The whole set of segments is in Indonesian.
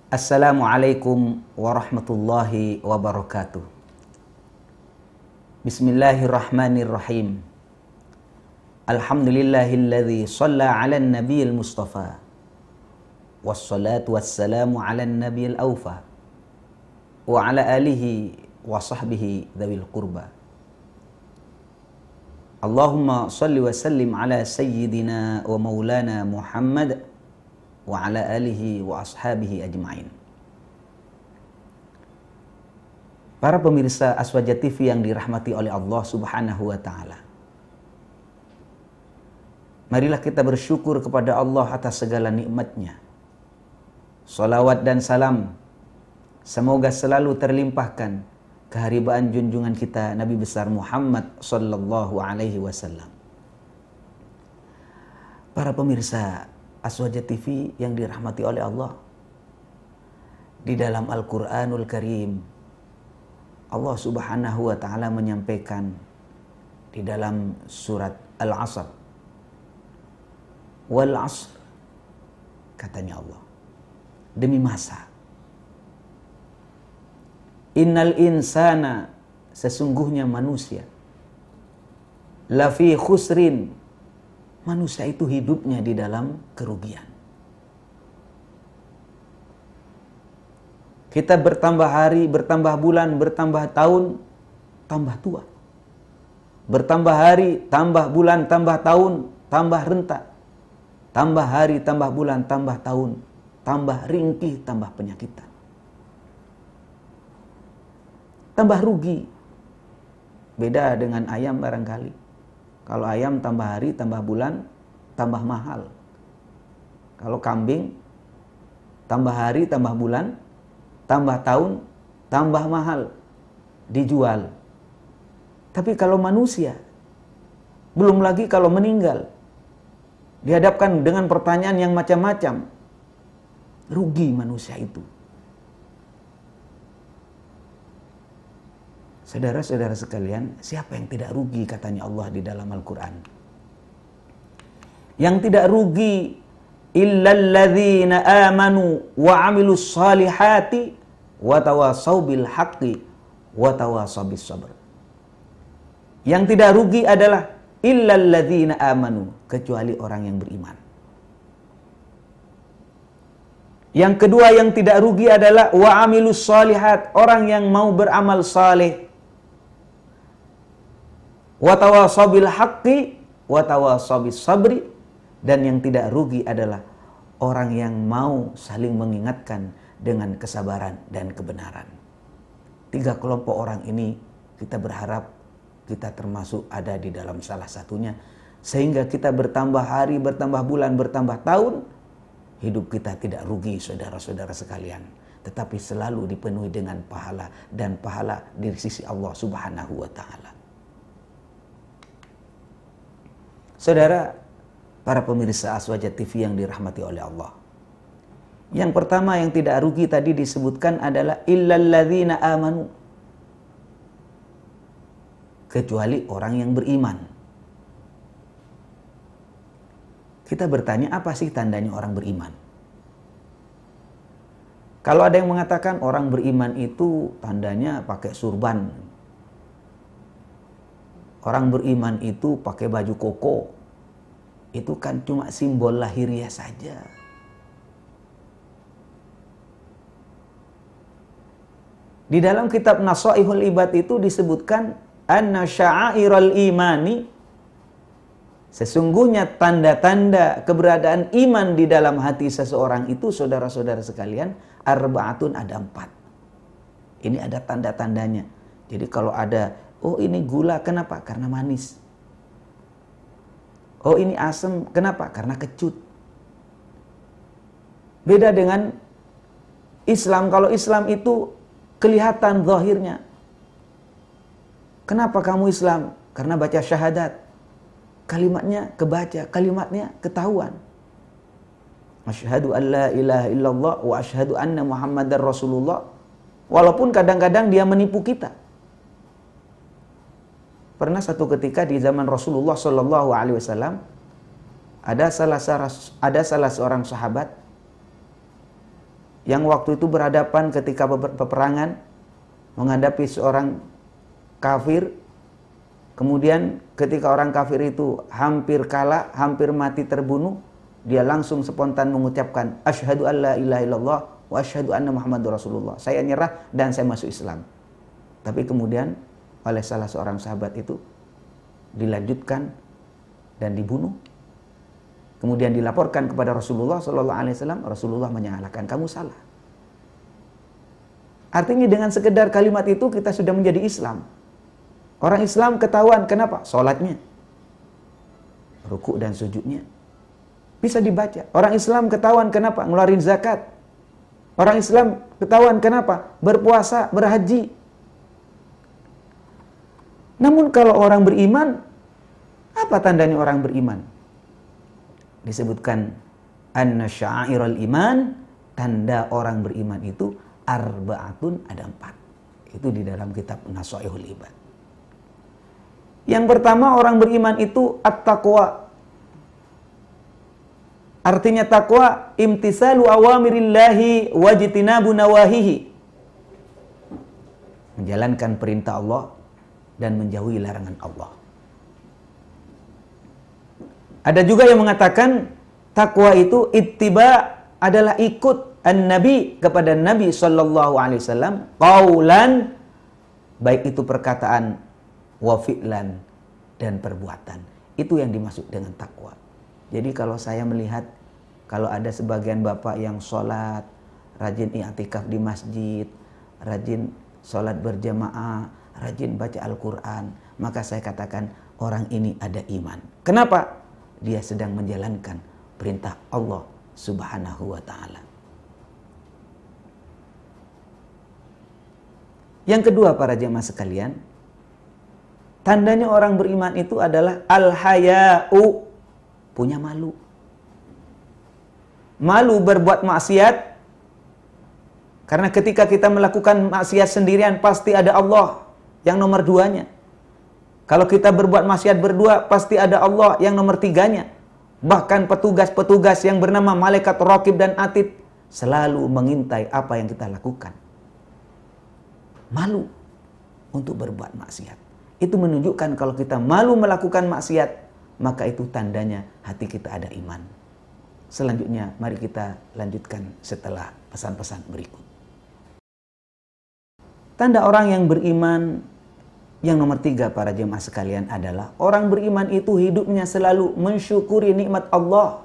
Assalamualaikum warahmatullahi wabarakatuh. Bismillahirrahmanirrahim. Alhamdulillahilladzi shalla 'alan nabiyil mustafa. Wassalatu wassalamu 'alan nabiyil awfa. Wa 'ala alihi wa sahbihi dzawil qurba. Allahumma shalli wa sallim ala sayyidina wa maulana Muhammad wa ala alihi wa ashabihi ajma'in. Para pemirsa Aswaja TV yang dirahmati oleh Allah Subhanahu wa taala. Marilah kita bersyukur kepada Allah atas segala nikmat-Nya. Salawat dan salam semoga selalu terlimpahkan keharibaan junjungan kita Nabi besar Muhammad sallallahu alaihi wasallam. Para pemirsa Aswaja TV yang dirahmati oleh Allah, di dalam Al-Quranul Karim Allah Subhanahu wa ta'ala menyampaikan di dalam surat Al-Asr, wal asr, katanya Allah, demi masa, innal insana, sesungguhnya manusia, lafi khusrin, manusia itu hidupnya di dalam kerugian. Kita bertambah hari, bertambah bulan, bertambah tahun, tambah tua. Bertambah hari, tambah bulan, tambah tahun, tambah renta. Tambah hari, tambah bulan, tambah tahun, tambah ringkih, tambah penyakitan. Tambah rugi. Beda dengan ayam barangkali. Kalau ayam tambah hari, tambah bulan, tambah mahal. Kalau kambing, tambah hari, tambah bulan, tambah tahun, tambah mahal, dijual. Tapi kalau manusia, belum lagi kalau meninggal, dihadapkan dengan pertanyaan yang macam-macam, rugi manusia itu. Saudara-saudara sekalian, siapa yang tidak rugi katanya Allah di dalam Al-Quran? Yang tidak rugi illalladzina amanu wa amilus salihati wa tawasaw bil haqqi wa tawasaw bis sabr. Yang tidak rugi adalah illalladzina amanu, kecuali orang yang beriman. Yang kedua yang tidak rugi adalah wa amilus salihat, orang yang mau beramal saleh. Wa tawasaw bil haqqi wa tawasaw bis sabri, dan yang tidak rugi adalah orang yang mau saling mengingatkan dengan kesabaran dan kebenaran. 3 kelompok orang ini kita berharap kita termasuk ada di dalam salah satunya, sehingga kita bertambah hari, bertambah bulan, bertambah tahun, hidup kita tidak rugi saudara-saudara sekalian, tetapi selalu dipenuhi dengan pahala, dan pahala di sisi Allah Subhanahu wa taala. Saudara, para pemirsa Aswaja TV yang dirahmati oleh Allah. Yang pertama yang tidak rugi tadi disebutkan adalah illalladzina amanu, kecuali orang yang beriman. Kita bertanya, apa sih tandanya orang beriman? Kalau ada yang mengatakan orang beriman itu tandanya pakai surban, orang beriman itu pakai baju koko, itu kan cuma simbol lahiriah saja. Di dalam kitab Nasaihul Ibad itu disebutkan anna sya'airal imani, sesungguhnya tanda-tanda keberadaan iman di dalam hati seseorang itu, saudara-saudara sekalian, arba'atun, ada 4. Ini ada tanda-tandanya. Jadi kalau ada, oh ini gula, kenapa? Karena manis. Oh ini asam, kenapa? Karena kecut. Beda dengan Islam. Kalau Islam itu kelihatan zahirnya. Kenapa kamu Islam? Karena baca syahadat. Kalimatnya kebaca, kalimatnya ketahuan. Asyhadu an la ilaha illallah wa asyhadu anna Muhammadar Rasulullah. Walaupun kadang-kadang dia menipu kita. Pernah satu ketika di zaman Rasulullah Shallallahu Alaihi Wasallam ada salah seorang sahabat yang waktu itu berhadapan ketika peperangan menghadapi seorang kafir. Kemudian ketika orang kafir itu hampir kalah, hampir mati terbunuh, dia langsung spontan mengucapkan asyhadu alla ilaha illallah wa asyhadu anna muhammadur rasulullah. Saya nyerah dan saya masuk Islam. Tapi kemudian oleh salah seorang sahabat itu dilanjutkan dan dibunuh. Kemudian dilaporkan kepada Rasulullah sallallahu alaihi wasallam, Rasulullah menyalahkan, kamu salah. Artinya dengan sekedar kalimat itu kita sudah menjadi Islam. Orang Islam ketahuan, kenapa? Sholatnya, ruku dan sujudnya bisa dibaca. Orang Islam ketahuan, kenapa? Ngeluarin zakat. Orang Islam ketahuan, kenapa? Berpuasa, berhaji. Namun kalau orang beriman, apa tandanya orang beriman? Disebutkan anna sya'airal iman, tanda orang beriman itu arba'atun, ada 4. Itu di dalam kitab Nasaihul Ibad. Yang pertama, orang beriman itu at-taqwa. Artinya takwa imtisalu awamirillahi wajtinabu nawahihi. Menjalankan perintah Allah dan menjauhi larangan Allah. Ada juga yang mengatakan takwa itu ittiba, adalah ikut an-nabi kepada Nabi sallallahu alaihi wasallam, qaulan, baik itu perkataan, wa fi'lan, dan perbuatan. Itu yang dimaksud dengan takwa. Jadi kalau saya melihat, kalau ada sebagian bapak yang sholat, rajin i'tikaf di masjid, rajin sholat berjamaah, rajin baca Al-Quran, maka saya katakan orang ini ada iman. Kenapa? Dia sedang menjalankan perintah Allah subhanahu wa ta'ala. Yang kedua, para jemaah sekalian, tandanya orang beriman itu adalah al-haya'u, punya malu. Malu berbuat maksiat, karena ketika kita melakukan maksiat sendirian pasti ada Allah yang nomor 2-nya. Kalau kita berbuat maksiat berdua pasti ada Allah yang nomor 3-nya. Bahkan petugas-petugas yang bernama malaikat raqib dan atid selalu mengintai apa yang kita lakukan. Malu untuk berbuat maksiat. Itu menunjukkan kalau kita malu melakukan maksiat, maka itu tandanya hati kita ada iman. Selanjutnya mari kita lanjutkan setelah pesan-pesan berikut. Tanda orang yang beriman yang nomor 3, para jemaah sekalian, adalah orang beriman itu hidupnya selalu mensyukuri nikmat Allah.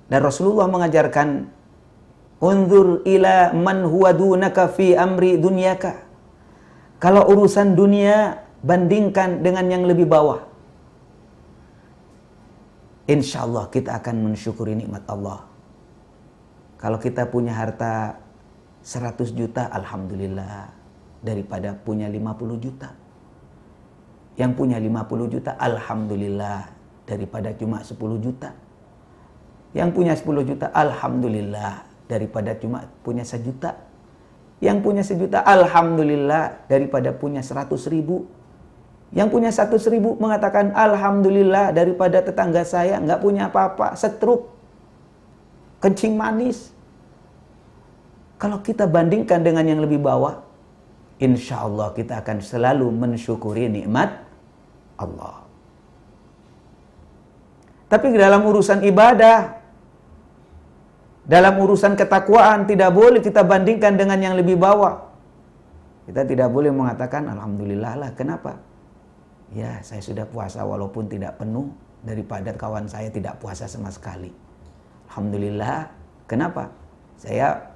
Dan Rasulullah mengajarkan, unzur ila man huwa dunaka fi amri dunyaka. Kalau urusan dunia, bandingkan dengan yang lebih bawah. Insya Allah kita akan mensyukuri nikmat Allah. Kalau kita punya harta 100 juta, alhamdulillah, daripada punya 50 juta. Yang punya 50 juta, alhamdulillah, daripada cuma 10 juta. Yang punya 10 juta, alhamdulillah, daripada cuma punya 1 juta. Yang punya 1 juta, alhamdulillah, daripada punya 100 ribu. Yang punya 100 ribu mengatakan alhamdulillah, daripada tetangga saya nggak punya apa-apa, stroke, kencing manis. Kalau kita bandingkan dengan yang lebih bawah, insya Allah kita akan selalu mensyukuri nikmat Allah. Tapi dalam urusan ibadah, dalam urusan ketakwaan, tidak boleh kita bandingkan dengan yang lebih bawah. Kita tidak boleh mengatakan alhamdulillah lah. Kenapa? Ya, saya sudah puasa walaupun tidak penuh, daripada kawan saya tidak puasa sama sekali. Alhamdulillah. Kenapa? Saya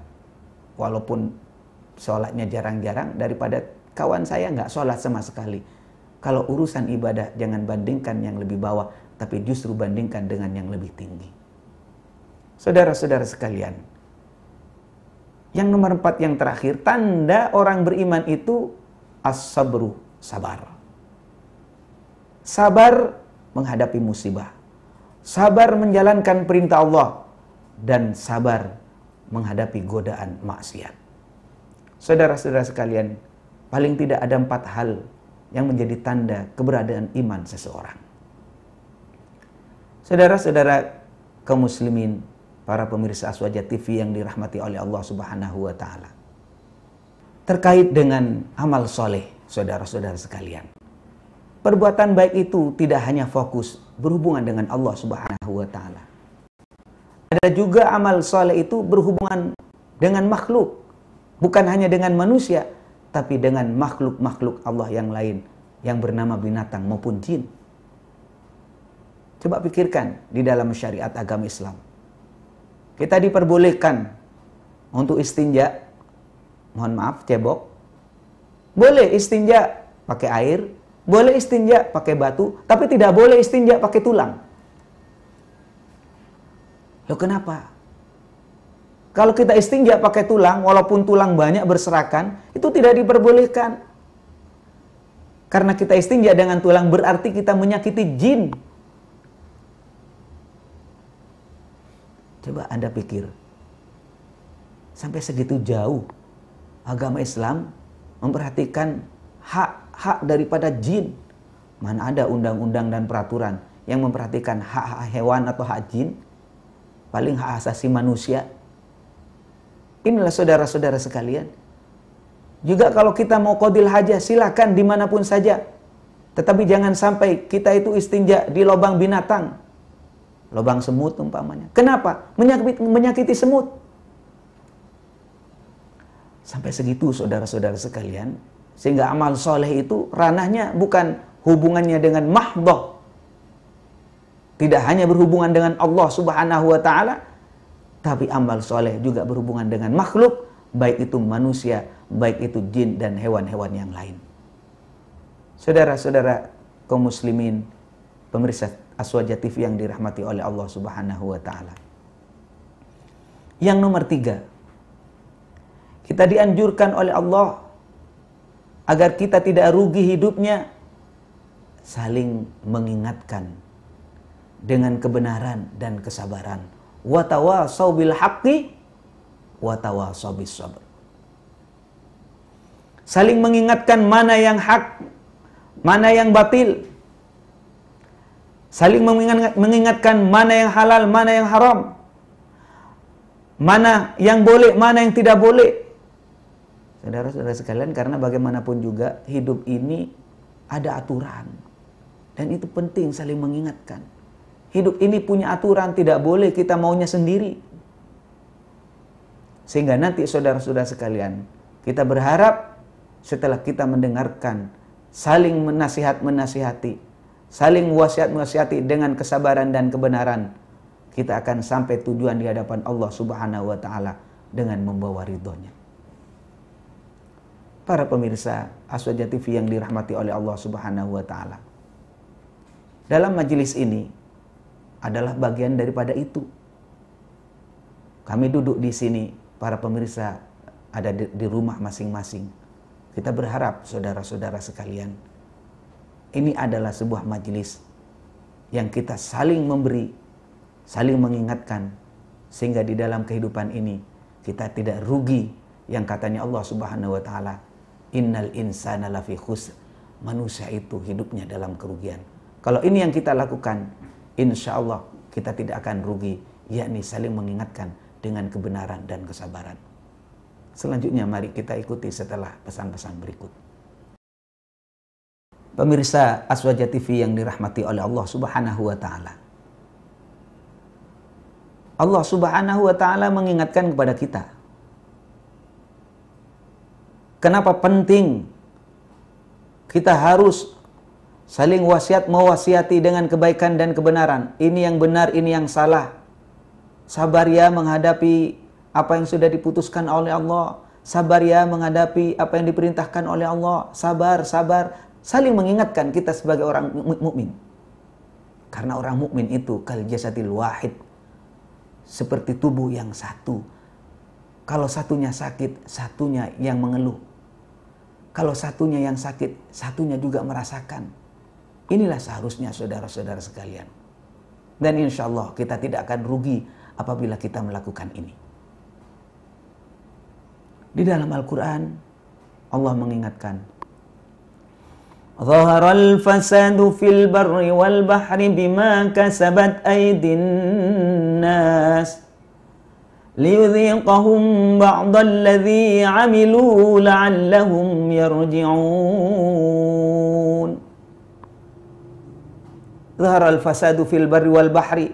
walaupun sholatnya jarang-jarang, daripada kawan saya nggak sholat sama sekali. Kalau urusan ibadah, jangan bandingkan yang lebih bawah, tapi justru bandingkan dengan yang lebih tinggi. Saudara-saudara sekalian, yang nomor 4, yang terakhir, tanda orang beriman itu as-sabru, sabar. Sabar menghadapi musibah, sabar menjalankan perintah Allah, dan sabar menghadapi godaan maksiat. Saudara-saudara sekalian, paling tidak ada 4 hal yang menjadi tanda keberadaan iman seseorang. Saudara-saudara kaum muslimin, para pemirsa Aswaja TV yang dirahmati oleh Allah Subhanahu wa taala. Terkait dengan amal soleh, saudara-saudara sekalian. Perbuatan baik itu tidak hanya fokus berhubungan dengan Allah Subhanahu wa taala. Ada juga amal soleh itu berhubungan dengan makhluk, bukan hanya dengan manusia, tapi dengan makhluk-makhluk Allah yang lain yang bernama binatang maupun jin. Coba pikirkan di dalam syariat agama Islam. Kita diperbolehkan untuk istinja, mohon maaf, cebok. Boleh istinja pakai air, boleh istinja pakai batu, tapi tidak boleh istinja pakai tulang. Loh kenapa? Kalau kita istinja pakai tulang, walaupun tulang banyak berserakan, itu tidak diperbolehkan. Karena kita istinja dengan tulang berarti kita menyakiti jin. Coba Anda pikir, sampai segitu jauh agama Islam memperhatikan hak-hak daripada jin. Mana ada undang-undang dan peraturan yang memperhatikan hak-hak hewan atau hak jin? Paling hak asasi manusia. Inilah saudara-saudara sekalian. Juga kalau kita mau qadil hajah, silakan dimanapun saja. Tetapi jangan sampai kita itu istinja di lubang binatang. Lubang semut umpamanya. Kenapa? Menyakiti semut. Sampai segitu saudara-saudara sekalian. Sehingga amal soleh itu ranahnya bukan hubungannya dengan mahdhah. Tidak hanya berhubungan dengan Allah Subhanahu wa taala, tapi amal soleh juga berhubungan dengan makhluk, baik itu manusia, baik itu jin dan hewan-hewan yang lain. Saudara-saudara kaum muslimin, pemirsa Aswaja TV yang dirahmati oleh Allah Subhanahu wa taala. Yang nomor 3, kita dianjurkan oleh Allah agar kita tidak rugi hidupnya, saling mengingatkan dengan kebenaran dan kesabaran. Wa tawasau bil haqqi wa tawasau bis sabr. Saling mengingatkan mana yang hak, mana yang batil. Saling mengingatkan mana yang halal, mana yang haram. Mana yang boleh, mana yang tidak boleh. Saudara-saudara sekalian, karena bagaimanapun juga hidup ini ada aturan. Dan itu penting saling mengingatkan. Hidup ini punya aturan, tidak boleh kita maunya sendiri. Sehingga nanti saudara-saudara sekalian, kita berharap setelah kita mendengarkan, saling menasihati, saling wasiat-wasiati dengan kesabaran dan kebenaran, kita akan sampai tujuan di hadapan Allah Subhanahu wa taala dengan membawa ridhonya. Para pemirsa Aswaja TV yang dirahmati oleh Allah Subhanahu wa taala. Dalam majelis ini adalah bagian daripada itu. Kami duduk di sini, para pemirsa ada di rumah masing-masing. Kita berharap saudara-saudara sekalian, ini adalah sebuah majelis yang kita saling memberi, saling mengingatkan, sehingga di dalam kehidupan ini kita tidak rugi, yang katanya Allah Subhanahu wa taala, innal insana lafi khusr. Manusia itu hidupnya dalam kerugian. Kalau ini yang kita lakukan, insya Allah kita tidak akan rugi, yakni saling mengingatkan dengan kebenaran dan kesabaran. Selanjutnya mari kita ikuti setelah pesan-pesan berikut. Pemirsa Aswaja TV yang dirahmati oleh Allah Subhanahu wa taala. Allah Subhanahu wa taala mengingatkan kepada kita. Kenapa penting kita harus saling mewasiati dengan kebaikan dan kebenaran. Ini yang benar, ini yang salah. Sabar ya menghadapi apa yang sudah diputuskan oleh Allah. Sabar ya menghadapi apa yang diperintahkan oleh Allah. Sabar, sabar. Saling mengingatkan kita sebagai orang mukmin. Karena orang mukmin itu kal jasadil wahid. Seperti tubuh yang satu. Kalau satunya sakit, satunya yang mengeluh. Kalau satunya yang sakit, satunya juga merasakan. Inilah seharusnya saudara-saudara sekalian. Dan insya Allah kita tidak akan rugi apabila kita melakukan ini. Di dalam Al-Quran, Allah mengingatkan, Zaharal fasadu fil barri wal bahri bima kasabat aydin nas liyudhiqahum ba'dalladzi 'amilu la'allahum yarji'un. Zaharal fasadu fil barri wal bahri.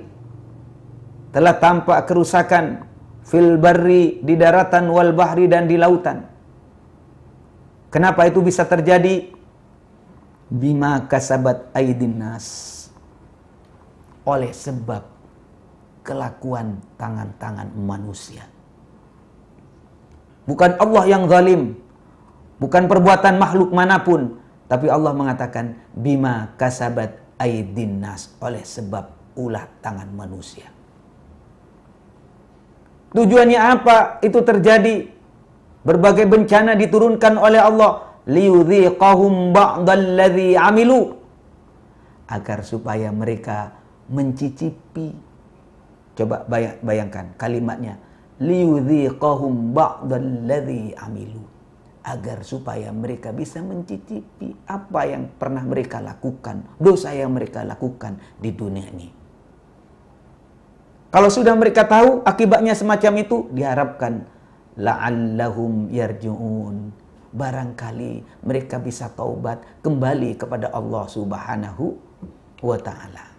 Telah tampak kerusakan fil barri, di daratan, wal bahri, dan di lautan. Kenapa itu bisa terjadi? Bima kasabat aydin nas. Oleh sebab kelakuan tangan-tangan manusia. Bukan Allah yang zalim, bukan perbuatan makhluk manapun, tapi Allah mengatakan bima kasabat aydin nas, oleh sebab ulah tangan manusia. Tujuannya apa itu terjadi? Berbagai bencana diturunkan oleh Allah, liyudhiqahum ba'dalladzi 'amilu, agar supaya mereka mencicipi. Coba bayangkan kalimatnya, liyudhiqahum ba'dalladzi 'amilu, agar supaya mereka bisa mencicipi apa yang pernah mereka lakukan, dosa yang mereka lakukan di dunia ini. Kalau sudah mereka tahu akibatnya semacam itu, diharapkan la'allahum yarji'un, barangkali mereka bisa taubat kembali kepada Allah Subhanahu wa ta'ala.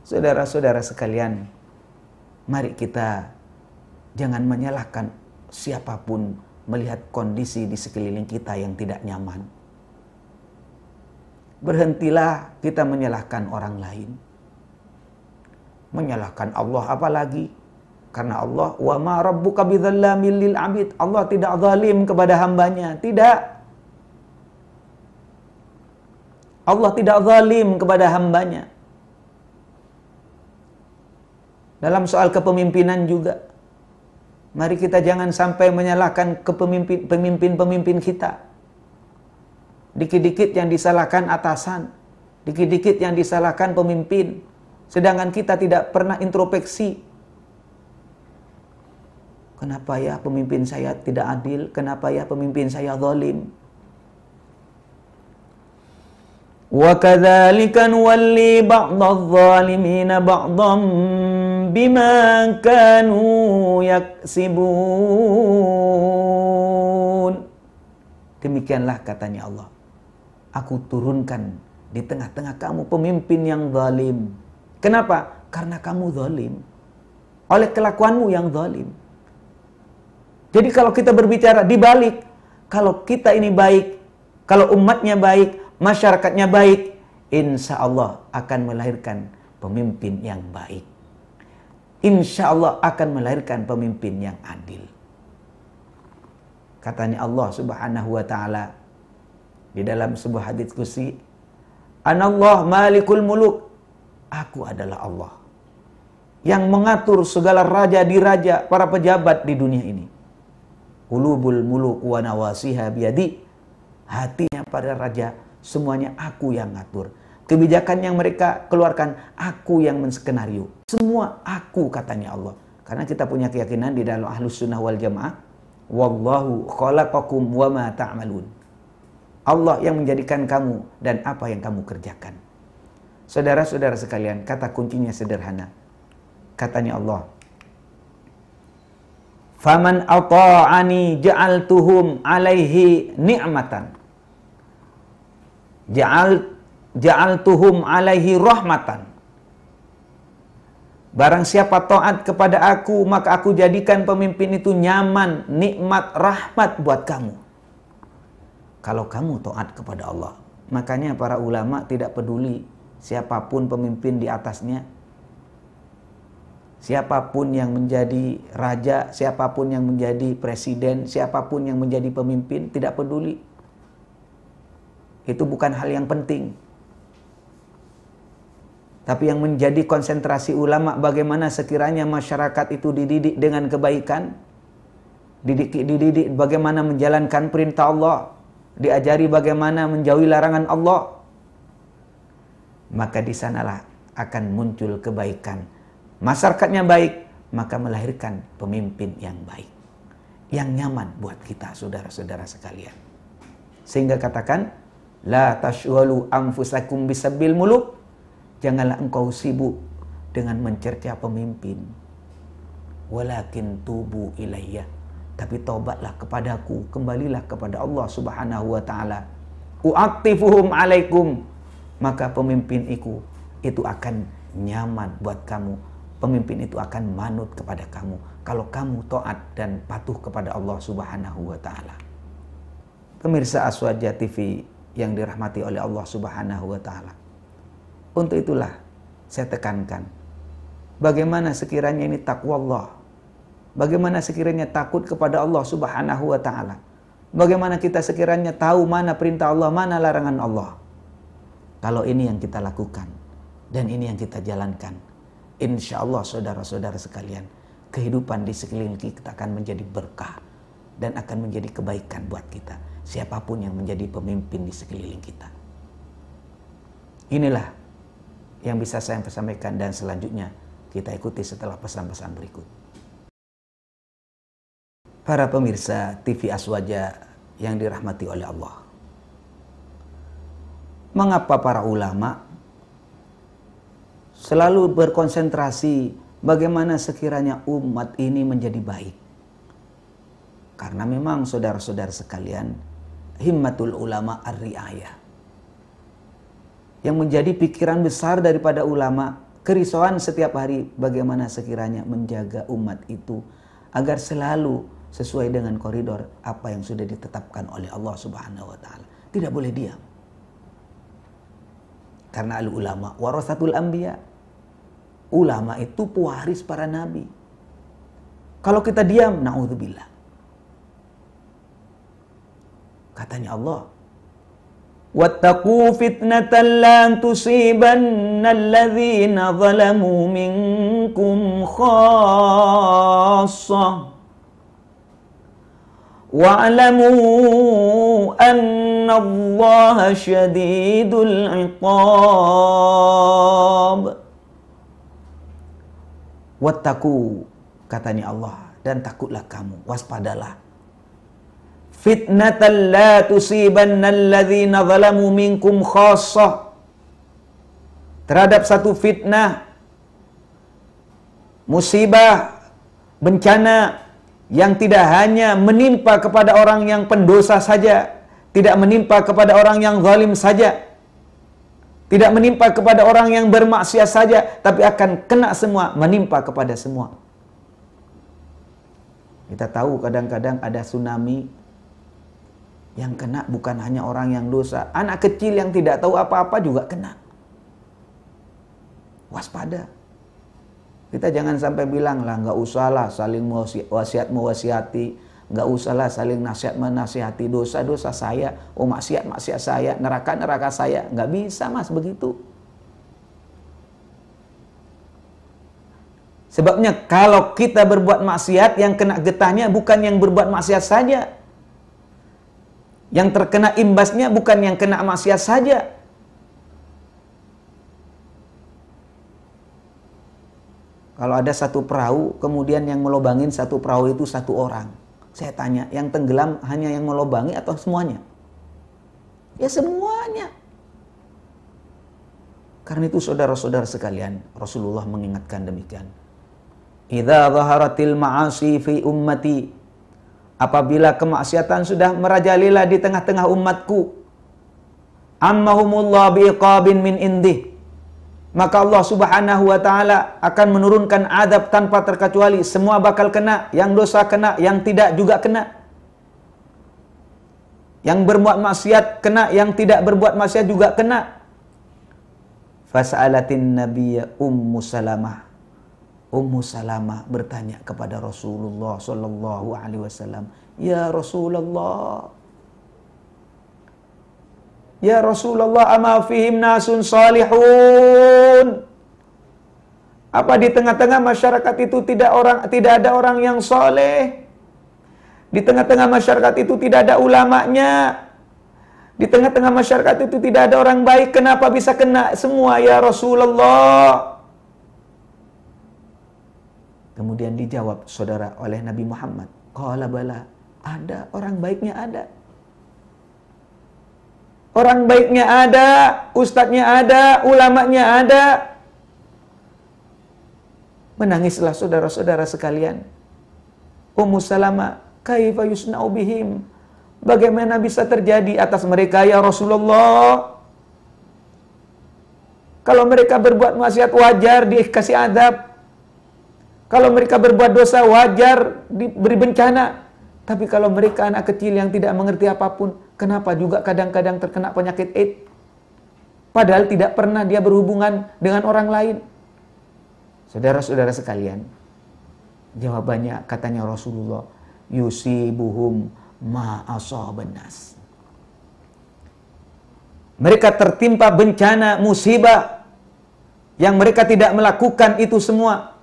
Saudara-saudara sekalian, mari kita jangan menyalahkan siapapun melihat kondisi di sekeliling kita yang tidak nyaman. Berhentilah kita menyalahkan orang lain. Menyalahkan Allah apalagi? Karena Allah, wa ma rabbuka bidzallamin lil abid. Allah tidak zalim kepada hambanya. Tidak. Allah tidak zalim kepada hambanya. Dalam soal kepemimpinan juga, mari kita jangan sampai menyalahkan pemimpin-pemimpin kita. Dikit-dikit yang disalahkan atasan, dikit-dikit yang disalahkan pemimpin, sedangkan kita tidak pernah introspeksi. Kenapa ya pemimpin saya tidak adil? Kenapa ya pemimpin saya zalim? Wa kadzalika nuwalli ba'dadh-dhalimina ba'dhan bima kanu yaksibun. Demikianlah katanya Allah, aku turunkan di tengah-tengah kamu pemimpin yang zalim. Kenapa? Karena kamu zalim. Oleh kelakuanmu yang zalim. Jadi kalau kita berbicara dibalik, kalau kita ini baik, kalau umatnya baik, masyarakatnya baik, insya Allah akan melahirkan pemimpin yang baik. Insya Allah akan melahirkan pemimpin yang adil. Katanya Allah Subhanahu wa ta'ala di dalam sebuah hadits qudsi, Anallah malikul muluk, aku adalah Allah yang mengatur segala raja diraja, para pejabat di dunia ini. Qulubul muluk wa nawasiha biyadi, hatinya para raja semuanya aku yang ngatur. Kebijakan yang mereka keluarkan, aku yang menskenario. Semua aku, katanya Allah. Karena kita punya keyakinan di dalam Ahlus Sunnah wal Jamaah, wallahu khalaqakum wa ma ta'malun. Allah yang menjadikan kamu dan apa yang kamu kerjakan. Saudara-saudara sekalian, kata kuncinya sederhana. Katanya Allah, faman ata'ani ja'altuhum alaihi ni'matan. Ja'altuhum alaihi rahmatan. Barang siapa taat kepada aku, maka aku jadikan pemimpin itu nyaman, nikmat, rahmat buat kamu. Kalau kamu taat kepada Allah. Makanya para ulama tidak peduli siapapun pemimpin di atasnya. Siapapun yang menjadi raja, siapapun yang menjadi presiden, siapapun yang menjadi pemimpin, tidak peduli. Itu bukan hal yang penting. Tapi yang menjadi konsentrasi ulama, bagaimana sekiranya masyarakat itu dididik dengan kebaikan, dididik bagaimana menjalankan perintah Allah, diajari bagaimana menjauhi larangan Allah, maka di sanalah akan muncul kebaikan. Masyarakatnya baik, maka melahirkan pemimpin yang baik, yang nyaman buat kita, saudara-saudara sekalian. Sehingga katakan, la tashwalu anfusakum bisabil muluk. Janganlah engkau sibuk dengan mencerca pemimpin. walakin tubu ilayya, tapi taubatlah kepadaku, kembalilah kepada Allah Subhanahu wa taala. U'attifuhum alaikum, maka pemimpin itu akan nyaman buat kamu. Pemimpin itu akan manut kepada kamu kalau kamu taat dan patuh kepada Allah Subhanahu wa taala. Pemirsa Aswaja TV yang dirahmati oleh Allah Subhanahu wa taala. Untuk itulah saya tekankan, bagaimana sekiranya ini takwa Allah, bagaimana sekiranya takut kepada Allah Subhanahu wa taala, bagaimana kita sekiranya tahu mana perintah Allah, mana larangan Allah. Kalau ini yang kita lakukan dan ini yang kita jalankan, insya Allah saudara-saudara sekalian, kehidupan di sekeliling kita akan menjadi berkah dan akan menjadi kebaikan buat kita, siapapun yang menjadi pemimpin di sekeliling kita. Inilah yang bisa saya sampaikan, dan selanjutnya kita ikuti setelah pesan-pesan berikut. Para pemirsa TV Aswaja yang dirahmati oleh Allah, mengapa para ulama selalu berkonsentrasi bagaimana sekiranya umat ini menjadi baik? Karena memang saudara-saudara sekalian, himmatul ulama ar-riayah. Yang menjadi pikiran besar daripada ulama, kerisauan setiap hari bagaimana sekiranya menjaga umat itu agar selalu sesuai dengan koridor apa yang sudah ditetapkan oleh Allah Subhanahu wa taala. Tidak boleh diam. Karena al-ulama warasatul anbiya. Ulama itu pewaris para nabi. Kalau kita diam, naudzubillah. Katanya Allah, wattaqu fitnatan la tusibanna alladzina zalamu minkum khassah wa'lamu anna Allaha syadidul iqab. Wattaqu, katanya Allah, dan takutlah kamu, waspadalah. Fitnatan la tusibanna alladzina zalamu minkum khassah, terhadap satu fitnah, musibah, bencana yang tidak hanya menimpa kepada orang yang pendosa saja, tidak menimpa kepada orang yang zalim saja, tidak menimpa kepada orang yang bermaksiat saja, tapi akan kena semua, menimpa kepada semua. Kita tahu kadang-kadang ada tsunami yang kena bukan hanya orang yang dosa, anak kecil yang tidak tahu apa-apa juga kena. Waspada. Kita jangan sampai bilang lah, nggak usahlah saling wasiat mewasiati, nggak usahlah saling nasihat menasihati, dosa-dosa saya, oh maksiat saya, neraka saya. Nggak bisa mas begitu. Sebabnya kalau kita berbuat maksiat, yang kena getahnya bukan yang berbuat maksiat saja, yang terkena imbasnya bukan yang kena maksiat saja. Kalau ada satu perahu, kemudian yang melobangin satu perahu itu satu orang. Saya tanya, yang tenggelam hanya yang melobangi atau semuanya? Ya semuanya. Karena itu saudara-saudara sekalian, Rasulullah mengingatkan demikian. Idza zaharatil ma'asi fi ummati, apabila kemaksiatan sudah merajalela di tengah-tengah umatku, ammahumullah biiqabin min indih, maka Allah Subhanahu wa taala akan menurunkan azab tanpa terkecuali. Semua bakal kena, yang dosa kena, yang tidak juga kena. Yang berbuat maksiat kena, yang tidak berbuat maksiat juga kena. Fas'alatin nabiyya Ummu Salamah. Ummu Salamah bertanya kepada Rasulullah sallallahu alaihi wasallam, "Ya Rasulullah, ya Rasulullah, ama fihim nasun salihun?" Apa di tengah-tengah masyarakat itu tidak ada orang yang soleh? Di tengah-tengah masyarakat itu tidak ada ulamanya? Di tengah-tengah masyarakat itu tidak ada orang baik? Kenapa bisa kena semua ya Rasulullah? Kemudian dijawab saudara oleh Nabi Muhammad, qala bala, ada, orang baiknya ada. Orang baiknya ada, ustadznya ada, ulamanya ada. Menangislah saudara-saudara sekalian. Ummu Salamah, kaifa yusna'u bihim? Bagaimana bisa terjadi atas mereka ya Rasulullah? Kalau mereka berbuat maksiat wajar dikasih adab. Kalau mereka berbuat dosa wajar diberi bencana. Tapi kalau mereka anak kecil yang tidak mengerti apapun, kenapa juga kadang-kadang terkena penyakit AIDS? Padahal tidak pernah dia berhubungan dengan orang lain. Saudara-saudara sekalian, jawabannya katanya Rasulullah, yusibuhum ma asaban nas. Mereka tertimpa bencana, musibah yang mereka tidak melakukan itu semua.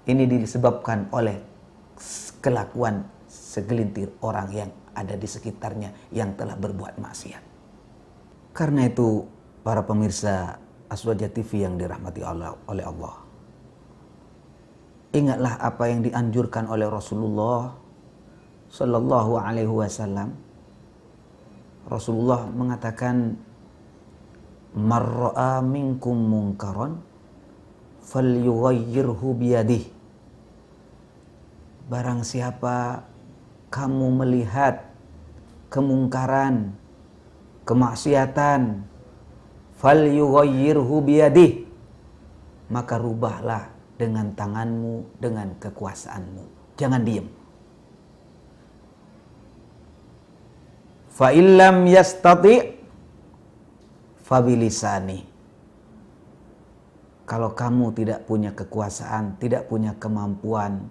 Ini disebabkan oleh kelakuan segelintir orang yang ada di sekitarnya yang telah berbuat maksiat. Karena itu, para pemirsa Aswaja TV yang dirahmati oleh Allah, ingatlah apa yang dianjurkan oleh Rasulullah Sallallahu Alaihi Wasallam. Rasulullah mengatakan, marra'a minkum munkaran falyughayyirhu biyadihi. Barang siapa kamu melihat kemungkaran, kemaksiatan, falyughayyirhu biyadihi, maka rubahlah dengan tanganmu, dengan kekuasaanmu. Jangan diam. Fa illam yastati' fabilisani. Kalau kamu tidak punya kekuasaan, tidak punya kemampuan,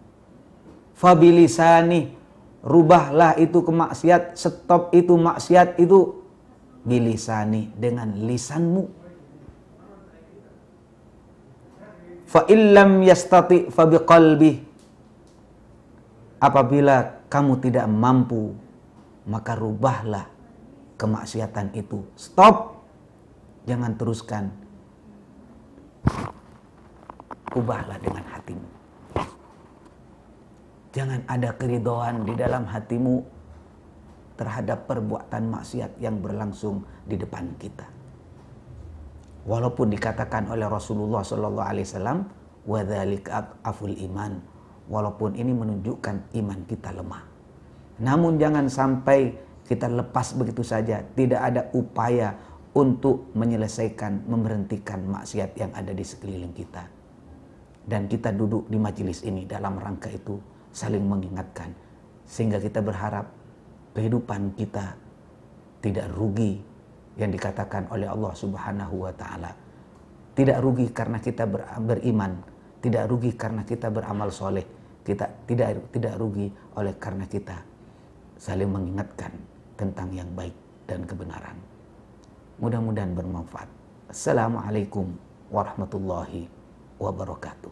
fabilisani, rubahlah itu kemaksiat, stop itu maksiat itu bilisani, dengan lisanmu. Fa illam yastati fabiqalbi. Apabila kamu tidak mampu, maka rubahlah kemaksiatan itu. Stop. Jangan teruskan. Ubahlah dengan hatimu. Jangan ada keridhaan di dalam hatimu terhadap perbuatan maksiat yang berlangsung di depan kita. Walaupun dikatakan oleh Rasulullah sallallahu alaihi wasallam, wa dzalika aful iman, walaupun ini menunjukkan iman kita lemah. Namun jangan sampai kita lepas begitu saja, tidak ada upaya untuk menyelesaikan, memberhentikan maksiat yang ada di sekeliling kita. Dan kita duduk di majelis ini dalam rangka itu, saling mengingatkan, sehingga kita berharap kehidupan kita tidak rugi, yang dikatakan oleh Allah Subhanahu wa taala. Tidak rugi karena kita beriman, tidak rugi karena kita beramal soleh, kita tidak rugi oleh karena kita saling mengingatkan tentang yang baik dan kebenaran. Mudah-mudahan bermanfaat. Assalamualaikum warahmatullahi wabarakatuh.